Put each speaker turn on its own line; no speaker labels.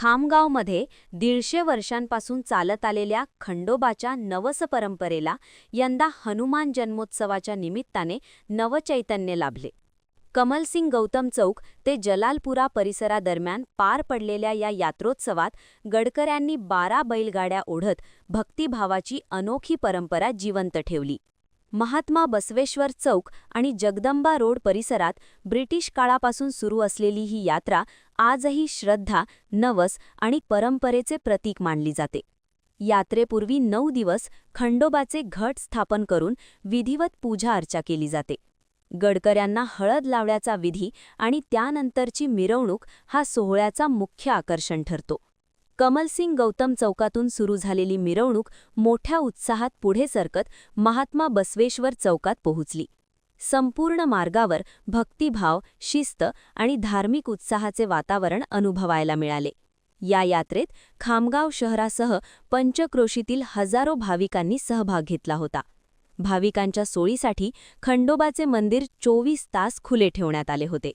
खामगावमध्ये 150 वर्षांपासून चालत आलेल्या खंडोबाच्या नवस परंपरेला यंदा हनुमान जन्मोत्सवाच्या निमित्ताने नवचैतन्य लाभले. कमलसिंग गौतम चौक ते जलालपुरा परिसरादरम्यान पार पडलेल्या या यात्रोत्सवात गडकऱ्यांनी 12 बैलगाड्या ओढत भक्तिभावाची अनोखी परंपरा जिवंत ठेवली. महात्मा बसवेश्वर चौक आणि जगदंबा रोड परिसरात ब्रिटिश काळापासून सुरू असलेली ही यात्रा आजही श्रद्धा, नवस आणि परंपरेचे प्रतीक मानली जाते. यात्रेपूर्वी 9 दिवस खंडोबाचे घट स्थापन करून विधिवत पूजा अर्चा केली जाते. गडकऱ्यांना हळद लावण्याचा विधी आणि त्यानंतरची मिरवणूक हा सोहळ्याचा मुख्य आकर्षण ठरतो. कमलसिंग गौतम चौकातून सुरू झालेली मिरवणूक मोठ्या उत्साहात पुढे सरकत महात्मा बसवेश्वर चौकात पोहोचली. संपूर्ण मार्गावर भक्तिभाव, शिस्त आणि धार्मिक उत्साहाचे वातावरण अनुभवायला मिळाले. या यात्रेत खामगाव शहरासह पंचक्रोशीतील हजारो भाविकांनी सहभाग घेतला होता. भाविकांच्या सोयीसाठी खंडोबाचे मंदिर 24 तास खुले ठेवण्यात आले होते.